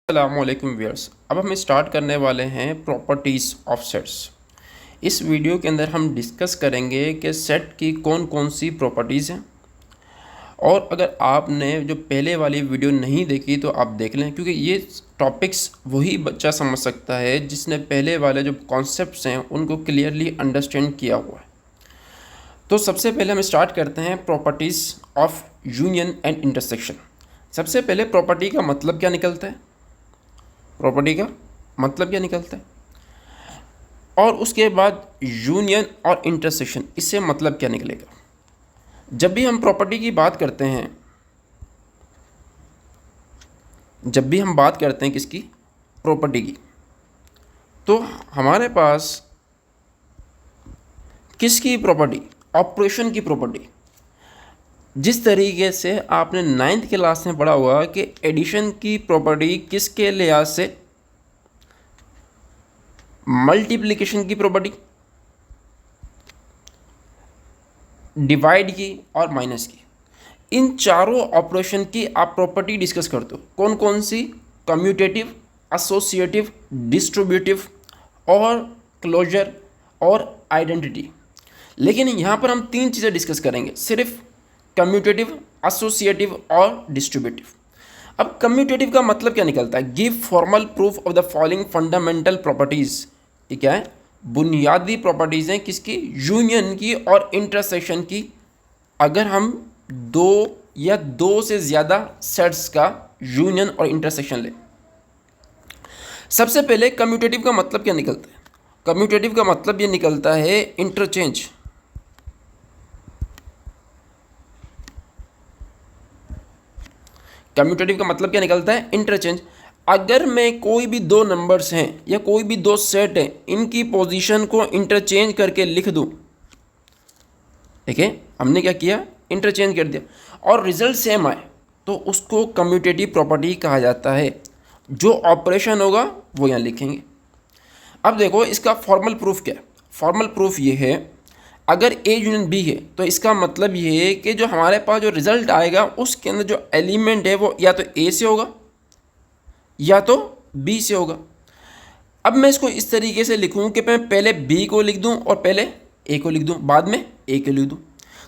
अस्सलामुअलैकुम व्यूअर्स। अब हम स्टार्ट करने वाले हैं प्रॉपर्टीज़ ऑफ सेट्स। इस वीडियो के अंदर हम डिस्कस करेंगे कि सेट की कौन कौन सी प्रॉपर्टीज़ हैं, और अगर आपने जो पहले वाली वीडियो नहीं देखी तो आप देख लें, क्योंकि ये टॉपिक्स वही बच्चा समझ सकता है जिसने पहले वाले जो कॉन्सेप्ट्स हैं उनको क्लियरली अंडरस्टैंड किया हुआ है। तो सबसे पहले हम स्टार्ट करते हैं properties of union and intersection. सबसे पहले प्रॉपर्टी का मतलब क्या निकलता है, प्रॉपर्टी का मतलब क्या निकलता है, और उसके बाद यूनियन और इंटरसेक्शन, इससे मतलब क्या निकलेगा। जब भी हम प्रॉपर्टी की बात करते हैं, जब भी हम बात करते हैं किसकी, प्रॉपर्टी की, तो हमारे पास किसकी प्रॉपर्टी, ऑपरेशन की प्रॉपर्टी। जिस तरीके से आपने 9th क्लास में पढ़ा हुआ कि एडिशन की प्रॉपर्टी किसके लिहाज से, मल्टीप्लिकेशन की प्रॉपर्टी, डिवाइड की और माइनस की, इन चारों ऑपरेशन की आप प्रॉपर्टी डिस्कस करते हो। कौन कौन सी, कम्यूटेटिव, एसोसिएटिव, डिस्ट्रीब्यूटिव और क्लोजर और आइडेंटिटी। लेकिन यहाँ पर हम 3 चीज़ें डिस्कस करेंगे, सिर्फ कम्यूटेटिव, एसोसिएटिव और डिस्ट्रीब्यूटिव। अब कम्यूटेटिव का मतलब क्या निकलता है, give formal proof of the following fundamental properties. ये क्या है, बुनियादी प्रॉपर्टीज़ हैं किसकी, यूनियन की और इंटरसेक्शन की। अगर हम दो या दो से ज़्यादा सेट्स का यूनियन और इंटरसेक्शन लें। सबसे पहले कम्यूटेटिव का मतलब क्या निकलता है, कम्यूटेटिव का मतलब ये निकलता है इंटरचेंज। कम्यूटेटिव का मतलब क्या निकलता है, इंटरचेंज। अगर मैं कोई भी दो नंबर्स हैं या कोई भी दो सेट हैं, इनकी पोजीशन को इंटरचेंज करके लिख दूं, ठीक है, हमने क्या किया, इंटरचेंज कर दिया, और रिजल्ट सेम आए तो उसको कम्यूटेटिव प्रॉपर्टी कहा जाता है। जो ऑपरेशन होगा वो यहाँ लिखेंगे। अब देखो इसका फॉर्मल प्रूफ क्या है, फॉर्मल प्रूफ ये है, अगर ए यूनियन बी है तो इसका मतलब ये है कि जो हमारे पास जो रिजल्ट आएगा उसके अंदर जो एलिमेंट है वो या तो ए से होगा या तो बी से होगा। अब मैं इसको इस तरीके से लिखूं कि मैं पहले बी को लिख दूं और पहले ए को लिख दूं, बाद में ए को लिख दूं।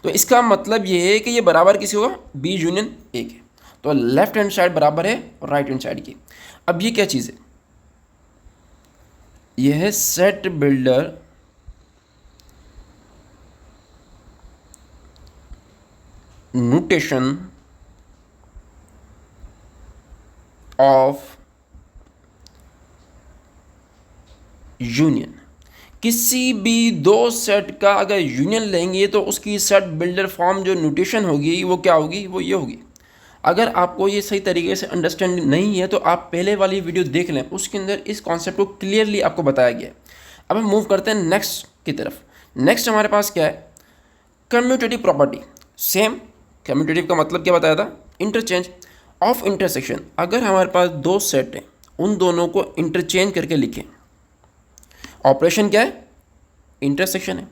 तो इसका मतलब ये है कि ये बराबर किसी होगा, बी यूनियन ए के। तो लेफ्ट हैंड साइड बराबर है और राइट हैंड साइड की। अब ये क्या चीज़ है, यह है set builder notation of union. किसी भी दो सेट का अगर यूनियन लेंगे तो उसकी सेट बिल्डर फॉर्म जो नोटेशन होगी वो क्या होगी, वो ये होगी। अगर आपको ये सही तरीके से अंडरस्टैंड नहीं है तो आप पहले वाली वीडियो देख लें, उसके अंदर इस कॉन्सेप्ट को क्लियरली आपको बताया गया है। अब हम मूव करते हैं नेक्स्ट की तरफ। नेक्स्ट हमारे पास क्या है, कम्यूटेटिव प्रॉपर्टी। सेम, कम्यूटेटिव का मतलब क्या बताया था, इंटरचेंज ऑफ इंटरसेक्शन। अगर हमारे पास दो सेट हैं, उन दोनों को इंटरचेंज करके लिखें, ऑपरेशन क्या है, इंटरसेक्शन है,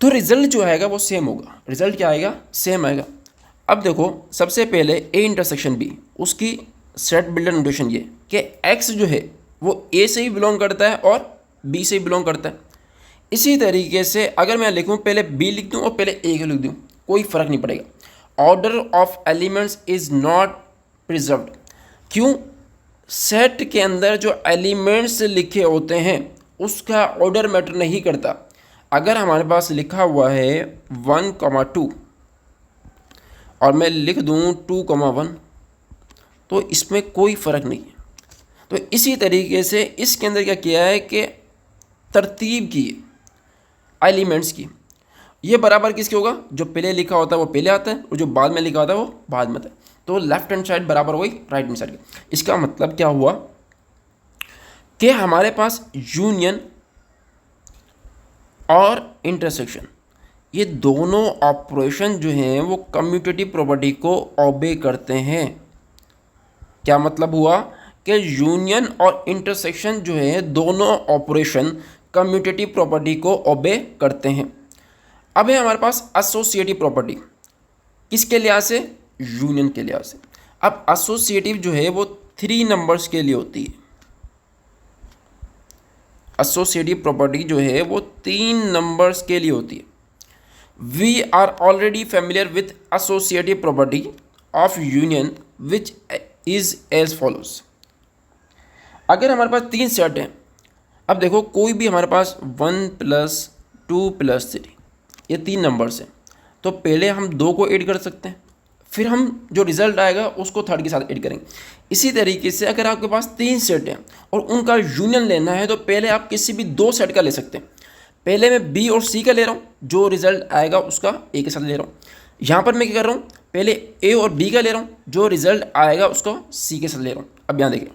तो रिजल्ट जो आएगा वो सेम होगा। रिजल्ट क्या आएगा, सेम आएगा। अब देखो सबसे पहले ए इंटरसेक्शन बी, उसकी सेट बिल्डर नोटेशन ये कि एक्स जो है वो ए से ही बिलोंग करता है और बी से ही बिलोंग करता है। इसी तरीके से अगर मैं लिखूँ, पहले बी लिख दूँ और पहले ए को लिख दूँ, कोई फ़र्क नहीं पड़ेगा। Order of elements is not preserved. क्यों, सेट के अंदर जो एलिमेंट्स लिखे होते हैं उसका ऑर्डर मैटर नहीं करता। अगर हमारे पास लिखा हुआ है 1,2 और मैं लिख दूँ 2,1, तो इसमें कोई फ़र्क नहीं है। तो इसी तरीके से इसके अंदर क्या किया है कि तरतीब की एलिमेंट्स की, ये बराबर किसके होगा, जो पहले लिखा होता है वो पहले आता है और जो बाद में लिखा होता है वो बाद में आता है। तो लेफ्ट हैंड साइड बराबर हो गई राइट हैंड साइड की। इसका मतलब क्या हुआ कि हमारे पास यूनियन और इंटरसेक्शन, ये दोनों ऑपरेशन जो हैं वो कम्यूटेटिव प्रॉपर्टी को ओबे करते हैं। क्या मतलब हुआ कि यूनियन और इंटरसेक्शन जो है दोनों ऑपरेशन कम्यूटेटिव प्रॉपर्टी को ओबे करते हैं। अब है हमारे पास एसोसिएटिव प्रॉपर्टी, किसके लिहाज से, यूनियन के लिहाज से। अब एसोसिएटिव जो है वो 3 नंबर्स के लिए होती है। एसोसिएटिव प्रॉपर्टी जो है वो 3 नंबर्स के लिए होती है। We are already familiar with associative property of union which is as follows. अगर हमारे पास 3 सेट हैं, अब देखो कोई भी हमारे पास 1 + 2 + 3 ये 3 नंबर्स हैं, तो पहले हम 2 को ऐड कर सकते हैं, फिर हम जो रिजल्ट आएगा उसको थर्ड के साथ ऐड करेंगे। इसी तरीके से अगर आपके पास 3 सेट हैं और उनका यूनियन लेना है तो पहले आप किसी भी 2 सेट का ले सकते हैं। पहले मैं बी और सी का ले रहा हूँ, जो रिजल्ट आएगा उसका ए के साथ ले रहा हूँ। यहाँ पर मैं क्या कर रहा हूँ, पहले ए और बी का ले रहा हूँ, जो रिजल्ट आएगा उसको सी के साथ ले रहा हूँ। अब यहाँ देखिए,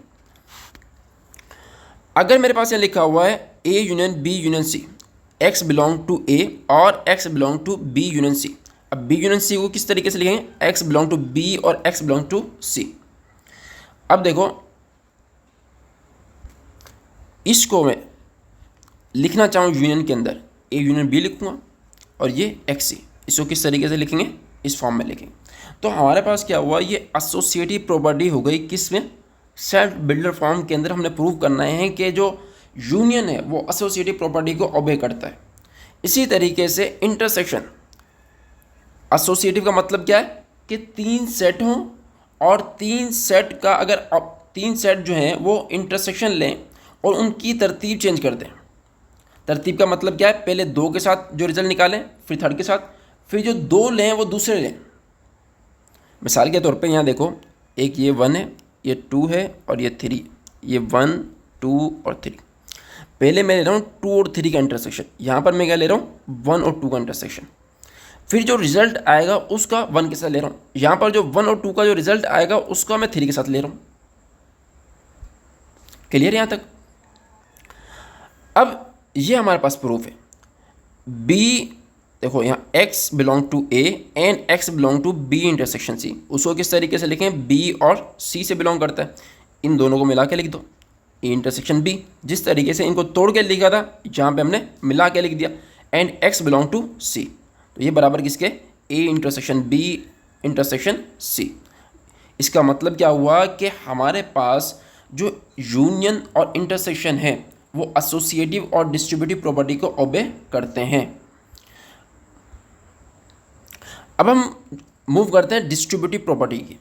अगर मेरे पास यहाँ लिखा हुआ है A union B union C, x belong to A और x belong to B union C. अब बी यूनियन सी को किस तरीके से लिखेंगे, एक्स बिलोंग टू बी और एक्स बिलोंग टू सी। अब देखो इसको मैं लिखना चाहूँ यूनियन के अंदर, ए यूनियन बी लिखूँगा और ये एक्स सी, इसको किस तरीके से लिखेंगे, इस फॉर्म में लिखेंगे। तो हमारे पास क्या हुआ, ये एसोसिएटिव प्रॉपर्टी हो गई, किस में, सेल्फ बिल्डर फॉर्म के अंदर हमने प्रूव करना है कि जो यूनियन है वो एसोसिएटिव प्रॉपर्टी को ओबे करता है। इसी तरीके से इंटरसेक्शन, एसोसिएटिव का मतलब क्या है कि 3 सेट हों और 3 सेट का अगर 3 सेट जो हैं वो इंटरसेक्शन लें और उनकी तरतीब चेंज कर दें। तरतीब का मतलब क्या है, पहले 2 के साथ जो रिजल्ट निकालें, फिर थर्ड के साथ, फिर जो 2 लें वो दूसरे लें। मिसाल के तौर पे यहाँ देखो, एक ये 1 है, ये 2 है और ये 3, ये 1 2 और 3। पहले मैं ले रहा हूँ 2 और 3 का इंटरसेक्शन, यहाँ पर मैं क्या ले रहा हूँ, 1 और 2 का इंटरसेक्शन। फिर जो रिजल्ट आएगा उसका 1 के साथ ले रहा हूँ, यहाँ पर जो 1 और 2 का जो रिजल्ट आएगा उसका मैं 3 के साथ ले रहा हूँ। क्लियर यहाँ तक। अब ये हमारे पास प्रूफ है। बी देखो यहाँ x belong to a and x belong to b intersection c, उसको किस तरीके से लिखें, b और c से बिलोंग करता है, इन दोनों को मिला के लिख दो, a इंटरसेक्शन b। जिस तरीके से इनको तोड़ के लिखा था, जहाँ पे हमने मिला के लिख दिया, and x belong to c, तो ये बराबर किसके, a intersection b intersection c। इसका मतलब क्या हुआ कि हमारे पास जो यूनियन और इंटरसेक्शन है वो एसोसिएटिव और डिस्ट्रीब्यूटिव प्रॉपर्टी को ओबे करते हैं। अब हम मूव करते हैं डिस्ट्रीब्यूटिव प्रॉपर्टी की,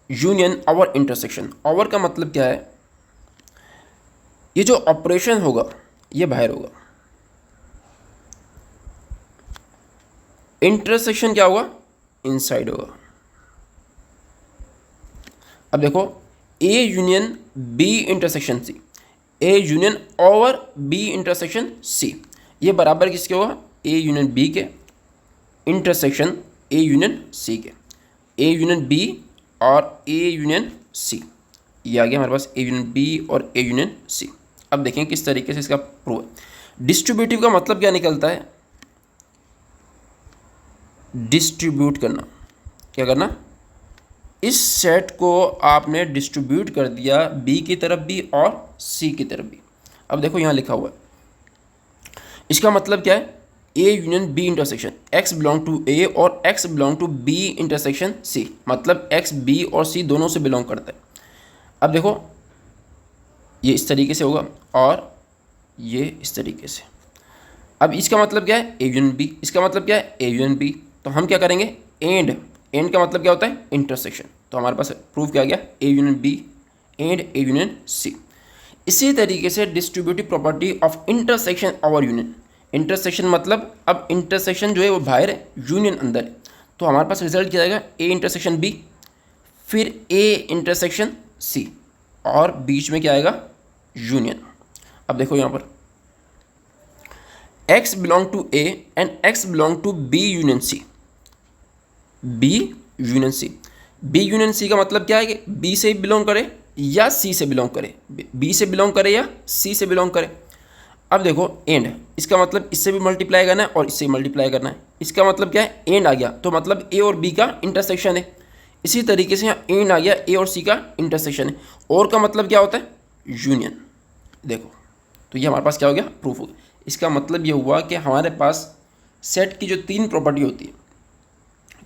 यूनियन और इंटरसेक्शन। और का मतलब क्या है, ये जो ऑपरेशन होगा ये बाहर होगा, इंटरसेक्शन क्या होगा, इनसाइड होगा। अब देखो A union B intersection C, A union over B intersection C, ये बराबर किसके होगा, ए यूनियन बी के इंटरसेक्शन ए यूनियन सी के, ए यूनियन बी और ए यूनियन सी, ये आ गया हमारे पास ए यूनियन बी और ए यूनियन सी। अब देखें किस तरीके से इसका प्रूव है। डिस्ट्रीब्यूटिव का मतलब क्या निकलता है, डिस्ट्रीब्यूट करना, क्या करना, इस सेट को आपने डिस्ट्रीब्यूट कर दिया बी की तरफ भी और सी की तरफ भी। अब देखो यहाँ लिखा हुआ है, इसका मतलब क्या है, A union B intersection, x belong to A और x belong to B intersection C, मतलब एक्स बी और सी दोनों से बिलोंग करता है। अब देखो ये इस तरीके से होगा और ये इस तरीके से। अब इसका मतलब क्या है, ए यूनियन बी, इसका मतलब क्या है, ए यूनियन बी। तो हम क्या करेंगे, एंड का मतलब क्या होता है, इंटरसेक्शन। तो हमारे पास प्रूफ क्या गया, A union B and A union C. इसी तरीके से डिस्ट्रीब्यूटिव प्रॉपर्टी ऑफ इंटरसेक्शन और यूनियन, इंटरसेक्शन मतलब अब इंटरसेक्शन जो है वो बाहर है, यूनियन अंदर है, तो हमारे पास रिजल्ट क्या आएगा, ए इंटरसेक्शन बी, फिर ए इंटरसेक्शन सी और बीच में क्या आएगा, यूनियन। अब देखो यहाँ पर x belong to a and x belong to b union c, b union c। b union c का मतलब क्या है कि b से बिलोंग करे या c से बिलोंग करे, b से बिलोंग करे या c से बिलोंग करे। अब देखो एंड, इसका मतलब इससे भी मल्टीप्लाई करना है और इससे मल्टीप्लाई करना है, इसका मतलब क्या है, एंड आ गया, तो मतलब a और b का इंटरसेक्शन है। इसी तरीके से यहाँ एंड आ गया, a और c का इंटरसेक्शन है। और का मतलब क्या होता है, यूनियन। देखो तो ये हमारे पास क्या हो गया, प्रूफ हो गया। इसका मतलब ये हुआ कि हमारे पास सेट की जो 3 प्रॉपर्टी होती है,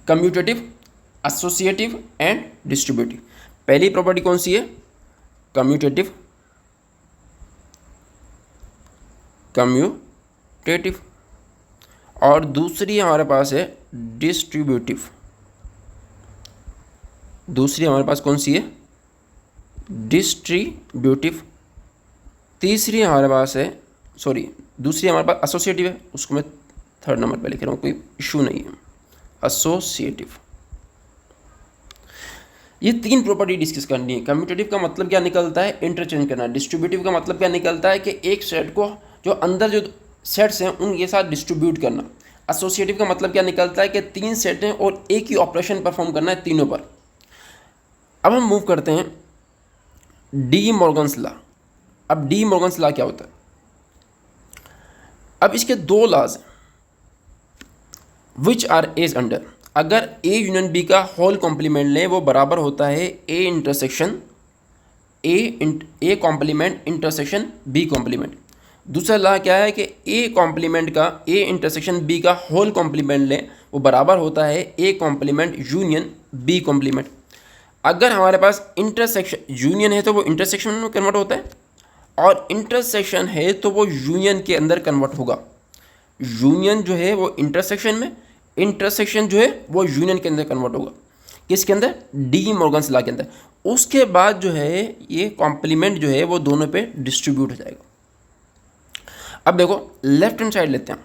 कम्यूटेटिव, एसोसिएटिव एंड डिस्ट्रीब्यूटिव। पहली प्रॉपर्टी कौन सी है, कम्यूटेटिव, कम्यूटेटिव, और दूसरी हमारे पास है डिस्ट्रीब्यूटिव। दूसरी हमारे पास कौन सी है? डिस्ट्रीब्यूटिव। तीसरी हमारे पास है, सॉरी, दूसरी हमारे पास एसोसिएटिव है, उसको मैं थर्ड नंबर पे लिख रहा हूँ, कोई इशू नहीं है। एसोसिएटिव। ये तीन प्रॉपर्टी डिस्कस करनी है। कम्यूटेटिव का मतलब क्या निकलता है? इंटरचेंज करना। डिस्ट्रीब्यूटिव का मतलब क्या निकलता है? कि एक सेट को जो अंदर जो सेट्स हैं उनके साथ डिस्ट्रीब्यूट करना। एसोसिएटिव का मतलब क्या निकलता है? कि तीन सेट हैं और एक ही ऑपरेशन परफॉर्म करना है तीनों पर। अब हम मूव करते हैं डी मॉर्गन्स लॉ। अब डी मॉर्गन्स लॉ क्या होता है? अब इसके दो लॉज हैं, विच आर एज अंडर। अगर ए यूनियन बी का होल कॉम्प्लीमेंट लें, वो बराबर होता है A intersection A complement intersection B complement. दूसरा लॉ क्या है? कि ए कॉम्प्लीमेंट का ए इंटरसेक्शन बी का होल कॉम्प्लीमेंट लें, वो बराबर होता है A complement union B complement. अगर हमारे पास इंटरसेक्शन यूनियन है तो वो इंटरसेक्शन में कन्वर्ट होता है, और इंटरसेक्शन है तो वो यूनियन के अंदर कन्वर्ट होगा। यूनियन जो है वो इंटरसेक्शन में, इंटरसेक्शन जो है वो यूनियन के अंदर कन्वर्ट होगा। किसके अंदर? डी मॉर्गन्स लॉ के अंदर। उसके बाद जो है ये कॉम्प्लीमेंट जो है वो दोनों पे डिस्ट्रीब्यूट हो जाएगा। अब देखो लेफ्ट हैंड साइड लेते हैं।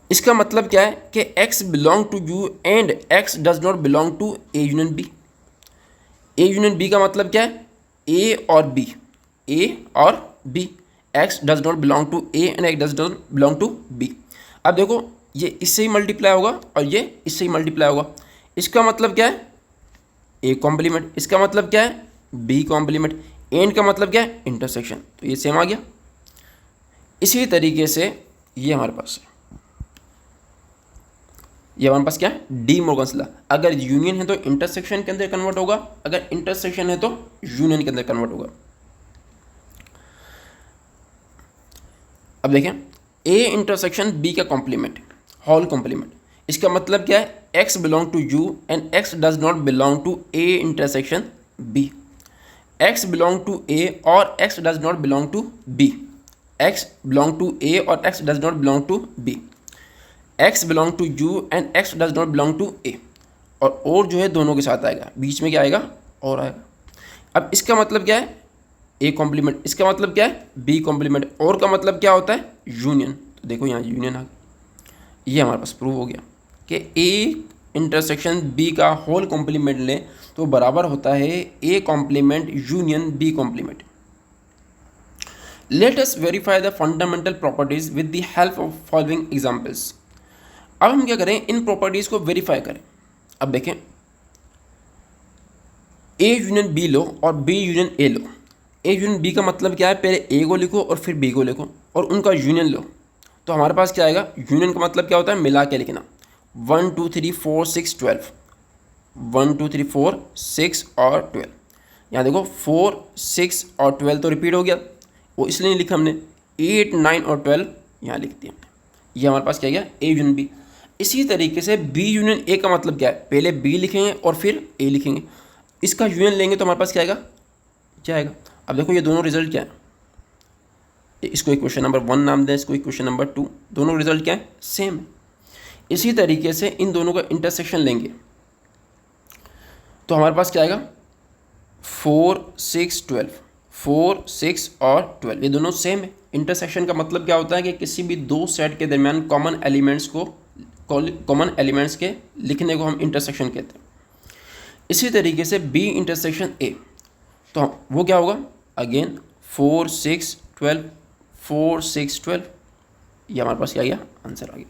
इसका मतलब क्या है? कि x belong to U and x does not belong to A union B. A union B का मतलब क्या है? ए और बी, ए और B. x does not belong to A and x does not belong to B. अब देखो ये इससे ही मल्टीप्लाई होगा और ये इससे ही मल्टीप्लाई होगा। इसका मतलब क्या है? A complement. इसका मतलब क्या है? B complement. एंड का मतलब क्या है? इंटरसेक्शन। तो ये सेम आ गया। इसी तरीके से ये हमारे पास है, ये हमारे पास क्या है? D Morgan's law. अगर यूनियन है तो इंटरसेक्शन के अंदर कन्वर्ट होगा, अगर इंटरसेक्शन है तो यूनियन के अंदर कन्वर्ट होगा। अब देखें ए इंटरसेक्शन बी का कॉम्प्लीमेंट, होल कॉम्प्लीमेंट। इसका मतलब क्या है? x belong to U and x does not belong to A intersection b। x belong to a और x does not belong to b। x belong to a और x does not belong to b। x belong to U and x does not belong to a। और जो है दोनों के साथ आएगा, बीच में क्या आएगा? और आएगा। अब इसका मतलब क्या है? A complement. इसका मतलब क्या है? B complement. और का मतलब क्या होता है? यूनियन। तो देखो यहाँ यूनियन आ गया। ये हमारे पास प्रूव हो गया कि ए इंटरसेक्शन बी का होल कॉम्प्लीमेंट लें तो बराबर होता है A complement union B complement. Let us verify the fundamental properties with the help of following examples. अब हम क्या करें? इन प्रॉपर्टीज को वेरीफाई करें। अब देखें ए यूनियन बी लो और बी यूनियन ए लो। ए यूनियन बी का मतलब क्या है? पहले ए को लिखो और फिर बी को लिखो और उनका यूनियन लो। तो हमारे पास क्या आएगा? यूनियन का मतलब क्या होता है? मिला के लिखना। 1 2 3 4 6 12, 1 2 3 4 6 और 12। यहाँ देखो 4 6 और 12 तो रिपीट हो गया, वो इसलिए नहीं लिखा हमने। 8 9 और 12 यहाँ लिख दिया हमने। ये हमारे पास क्या गया? A union B. इसी तरीके से बी यूनियन ए का मतलब क्या है? पहले बी लिखेंगे और फिर ए लिखेंगे। इसका यूनियन लेंगे तो हमारे पास क्या आएगा? क्या आएगा? अब देखो ये दोनों रिजल्ट क्या है? इसको इक्वेशन नंबर 1 नाम दें, इसको इक्वेशन नंबर 2। दोनों रिजल्ट क्या है? सेम है। इसी तरीके से इन दोनों का इंटरसेक्शन लेंगे तो हमारे पास क्या आएगा? 4 6 12, 4 6 और 12 ये दोनों सेम है। इंटरसेक्शन का मतलब क्या होता है? कि किसी भी दो सेट के दरमियान कॉमन एलिमेंट्स के लिखने को हम इंटरसेक्शन कहते हैं। इसी तरीके से बी इंटरसेक्शन ए, तो वो क्या होगा? अगेन 4 6 12, 4 6 12। ये हमारे पास क्या गया? आंसर आ गया।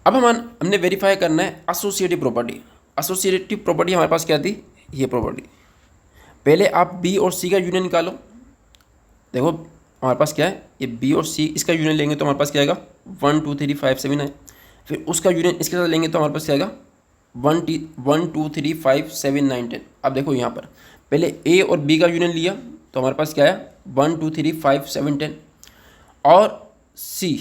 अब हमने वेरीफाई करना है एसोसिएटिव प्रॉपर्टी। एसोसिएटिव प्रॉपर्टी हमारे पास क्या थी? ये प्रॉपर्टी। पहले आप बी और सी का यूनियन निकालो। देखो हमारे पास क्या है? ये बी और सी, इसका यूनियन लेंगे तो हमारे पास क्या आएगा? 1 2 3 5 7 9। फिर उसका यूनियन इसके साथ लेंगे तो हमारे पास क्या आएगा? 1 2 3 5 7 9 10। अब देखो यहाँ पर पहले ए और बी का यूनियन लिया तो हमारे पास क्या आया? 1 2 3 5 7 10। और सी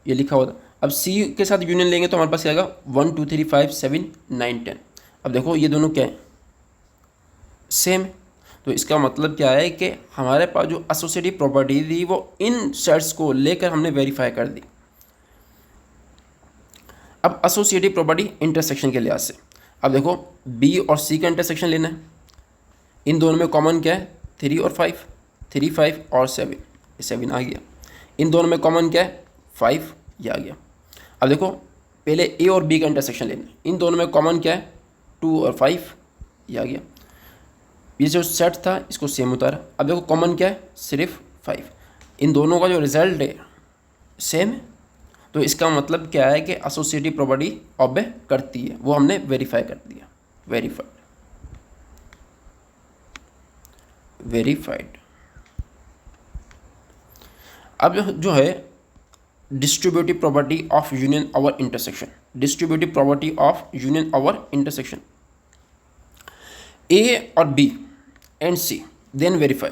ये लिखा होता। अब सी के साथ यूनियन लेंगे तो हमारे पास क्या आएगा? 1 2 3 5 7 9 10। अब देखो ये दोनों क्या है? सेम है। तो इसका मतलब क्या है कि हमारे पास जो एसोसिएटिव प्रॉपर्टी थी वो इन सेट्स को लेकर हमने वेरीफाई कर दी। अब एसोसिएटिव प्रॉपर्टी इंटरसेक्शन के लिहाज से, अब देखो बी और सी का इंटरसेक्शन लेना है। इन दोनों में कॉमन क्या है? 3 और 5, 3, 5 और 7, 7 आ गया। इन दोनों में कॉमन क्या है? 5, ये आ गया। अब देखो पहले ए और बी का इंटरसेक्शन लेना है। इन दोनों में कॉमन क्या है? 2 और 5, ये आ गया। ये जो सेट था इसको सेम उतारा। अब देखो कॉमन क्या है? सिर्फ 5। इन दोनों का जो रिजल्ट है सेम है, तो इसका मतलब क्या है कि एसोसिएटिव प्रॉपर्टी ऑबे करती है, वो हमने वेरीफाई कर दिया। वेरीफाइड। अब जो है distributive property of union over intersection, distributive property of union over intersection, A और B and C, then verify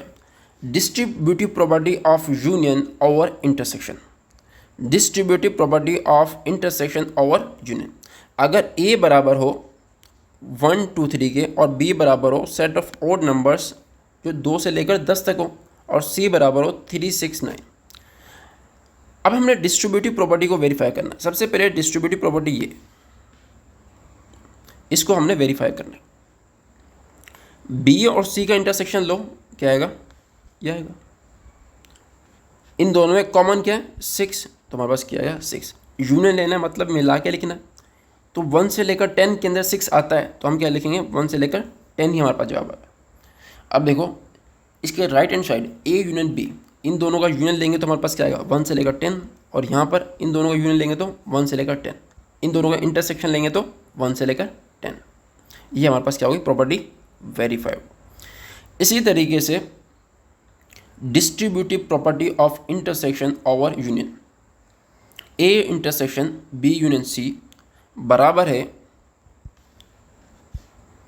distributive property of union over intersection, distributive property of intersection over union. अगर A बराबर हो 1, 2, 3 के और B बराबर हो set of odd numbers जो 2 से लेकर 10 तक हो और सी बराबर हो 3, 6, 9। अब हमने डिस्ट्रीब्यूटिव प्रॉपर्टी को वेरीफाई करना है। सबसे पहले डिस्ट्रीब्यूटिव प्रॉपर्टी ये, इसको हमने वेरीफाई करना है। बी और सी का इंटरसेक्शन लो, क्या आएगा? यह आएगा। इन दोनों में कॉमन क्या है? 6, तो हमारे पास क्या आएगा? 6। यूनियन लेना है मतलब मिला के लिखना है, तो 1 से लेकर 10 के अंदर 6 आता है, तो हम क्या लिखेंगे? 1 से लेकर 10 ही हमारे पास जवाब आएगा। अब देखो इसके right hand side A union B, इन दोनों का यूनियन लेंगे तो हमारे पास क्या आएगा? 1 से लेकर 10, और यहाँ पर इन दोनों का यूनियन लेंगे तो 1 से लेकर 10, इन दोनों का इंटरसेक्शन लेंगे तो 1 से लेकर 10। ये हमारे पास क्या होगी? Property verified. इसी तरीके से distributive property of intersection over union, A intersection B union C बराबर है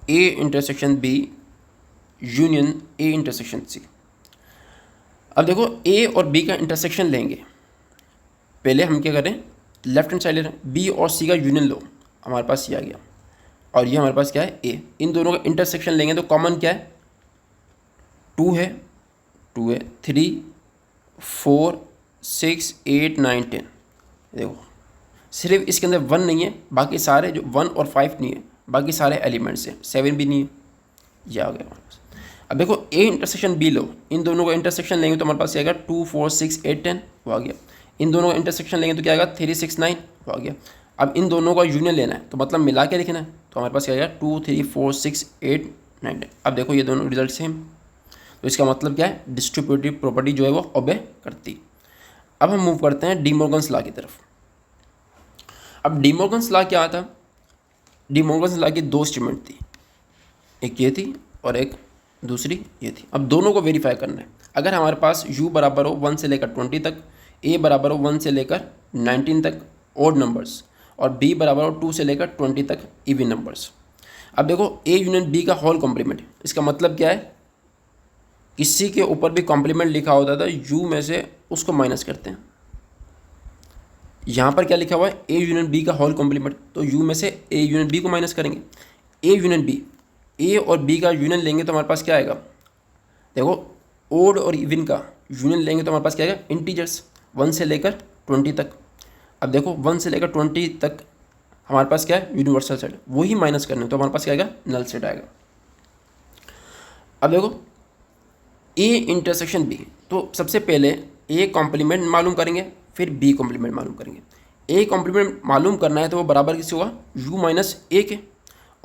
A intersection B union A intersection C. अब देखो ए और बी का इंटरसेक्शन लेंगे, पहले हम क्या करें? लेफ्ट हैंड साइड ले रहे हैं, बी और सी का यूनियन लो, हमारे पास ये आ गया, और ये हमारे पास क्या है? ए। इन दोनों का इंटरसेक्शन लेंगे तो कॉमन क्या है? 2 है, 3, 4, 6, 8, 9, 10। देखो सिर्फ इसके अंदर 1 नहीं है, बाकी सारे जो 1 और 5 नहीं है, बाकी सारे एलिमेंट्स हैं, 7 भी नहीं है, ये आ गया हमारे पास। अब देखो ए इंटरसेक्शन बी लो, इन दोनों का इंटरसेक्शन लेंगे तो हमारे पास क्या आएगा? 2, 4, 6, 8, 10, वो आ गया। इन दोनों का इंटरसेक्शन लेंगे तो क्या आएगा? 3, 6, 9, वो आ गया। अब इन दोनों का यूनियन लेना है तो मतलब मिला के लिखना है, तो हमारे पास क्या आएगा? 2, 3, 4, 6, 8, 9, 10। अब देखो ये दोनों रिजल्ट सेम, तो इसका मतलब क्या है? डिस्ट्रीब्यूटिव प्रॉपर्टी जो है वो ओबे करती। अब हम मूव करते हैं डी मॉर्गन्स लॉ की तरफ। अब डी मॉर्गन्स लॉ क्या था? डी मॉर्गन्स लॉ की 2 स्टेटमेंट थी, एक ये थी और एक दूसरी ये थी। अब दोनों को वेरीफाई करना है। अगर हमारे पास u बराबर हो 1 से लेकर 20 तक, a बराबर हो 1 से लेकर 19 तक ओड नंबर्स, और b बराबर हो 2 से लेकर 20 तक इवन नंबर्स। अब देखो a यूनियन b का होल कॉम्प्लीमेंट, इसका मतलब क्या है? किसी के ऊपर भी कॉम्प्लीमेंट लिखा होता था u में से उसको माइनस करते हैं। यहाँ पर क्या लिखा हुआ है? a यूनियन b का होल कॉम्प्लीमेंट, तो u में से a यूनियन b को माइनस करेंगे। a यूनियन b, ए और बी का यूनियन लेंगे तो हमारे पास क्या आएगा? देखो ओड और इवन का यूनियन लेंगे तो हमारे पास क्या आएगा? इंटीजर्स 1 से लेकर 20 तक। अब देखो 1 से लेकर 20 तक हमारे पास क्या है? यूनिवर्सल सेट, वही माइनस करना, तो हमारे पास क्या आएगा? नल सेट आएगा। अब देखो ए इंटरसेक्शन बी, तो सबसे पहले ए कॉम्प्लीमेंट मालूम करेंगे, फिर बी कॉम्प्लीमेंट मालूम करेंगे। ए कॉम्प्लीमेंट मालूम करना है तो वो बराबर किससे होगा? u माइनस ए के,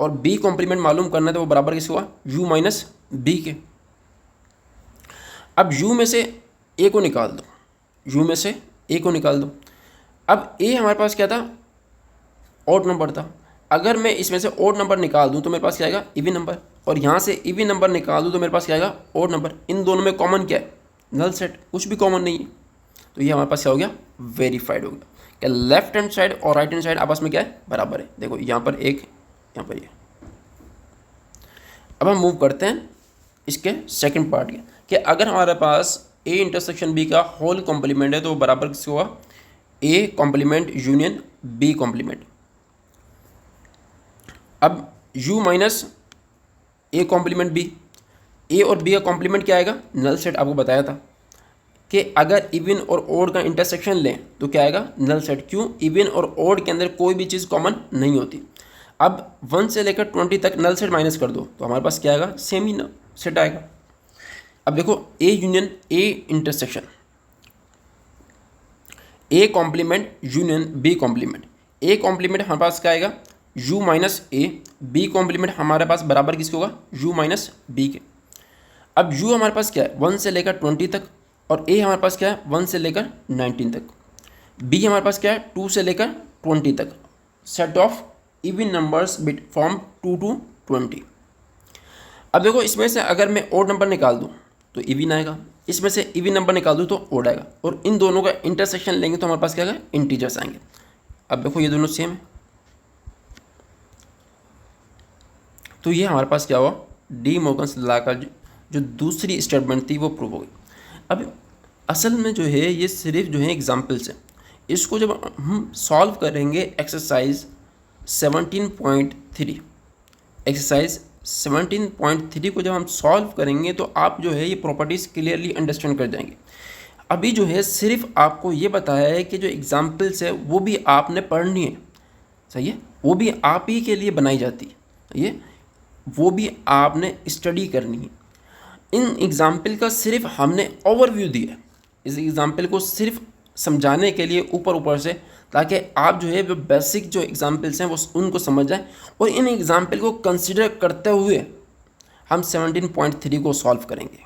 और बी कॉम्प्लीमेंट मालूम करना है तो वो बराबर किससे हुआ? u माइनस बी के। अब u में से a को निकाल दो, u में से a को निकाल दो। अब a हमारे पास क्या था? ऑड नंबर था। अगर मैं इसमें से ऑड नंबर निकाल दूं तो मेरे पास क्या आएगा? इवन नंबर, और यहाँ से इवन नंबर निकाल दूं तो मेरे पास क्या आएगा? Odd number. इन दोनों में कॉमन क्या है? नल सेट, कुछ भी कॉमन नहीं है, तो ये हमारे पास क्या हो गया? वेरीफाइड हो गया। क्या लेफ्ट हैंड साइड और राइट हैंड साइड आपस में क्या है? बराबर है। देखो यहाँ पर एक, यहाँ पर ये। अब हम मूव करते हैं इसके सेकंड पार्ट के, कि अगर हमारे पास ए इंटरसेक्शन बी का होल कॉम्प्लीमेंट है तो वो बराबर किससे हुआ? A complement union B complement. अब u minus A complement B, A और बी का कॉम्प्लीमेंट क्या आएगा, नल सेट। आपको बताया था कि अगर इवन और ओड का इंटरसेक्शन लें तो क्या आएगा, नल सेट। क्यों, इवन और ओड के अंदर कोई भी चीज़ कॉमन नहीं होती। अब 1 से लेकर 20 तक नल सेट माइनस कर दो तो हमारे पास क्या आएगा, सेम ही सेट आएगा। अब देखो A union A intersection, A complement union B complement. A complement हमारे पास क्या आएगा, u minus A. B complement हमारे पास बराबर किसके होगा, u माइनस बी के। अब u हमारे पास क्या है, 1 से लेकर 20 तक, और a हमारे पास क्या है, 1 से लेकर 19 तक। b हमारे पास क्या है, 2 से लेकर 20 तक। Set of even numbers bit from 2 to 20। अब देखो इसमें से अगर मैं ओड नंबर निकाल दूँ तो इवन आएगा, इसमें से इवन नंबर निकाल दूँ तो ओड आएगा, और इन दोनों का इंटरसेक्शन लेंगे तो हमारे पास क्या आएगा, इंटीजर्स आएंगे। अब देखो ये दोनों सेम है, तो ये हमारे पास क्या हुआ, डी मॉर्गन्स लॉ का जो दूसरी स्टेटमेंट थी वो प्रूव हो गई। अब असल में जो है ये सिर्फ जो है एग्जाम्पल्स हैं। इसको जब हम सॉल्व करेंगे एक्सरसाइज 17.3, एक्सरसाइज 17.3 को जब हम सॉल्व करेंगे तो आप जो है ये प्रॉपर्टीज़ क्लियरली अंडरस्टैंड कर जाएंगे। अभी जो है सिर्फ आपको ये बताया है कि जो एग्जाम्पल्स है वो भी आपने पढ़नी है, सही है, वो भी आप ही के लिए बनाई जाती है, ये वो भी आपने स्टडी करनी है। इन एग्जाम्पल का सिर्फ हमने ओवरव्यू दिया, इस एग्जाम्पल को सिर्फ समझाने के लिए ऊपर ऊपर से, ताकि आप जो है वो बेसिक जो एग्जाम्पल्स हैं वो उनको समझ जाएं, और इन एग्जाम्पल को कंसिडर करते हुए हम 17.3 को सॉल्व करेंगे।